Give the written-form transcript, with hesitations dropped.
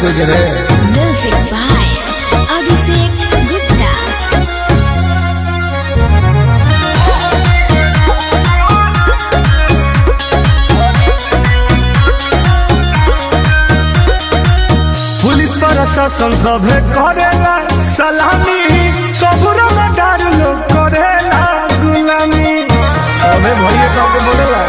कोई करे। Music by Abhishek Gupta. Police प्रशासन सभे करेला सलामी, सबूरा डार लोग करेला गुलामी। सभे भैया सबके बोलेला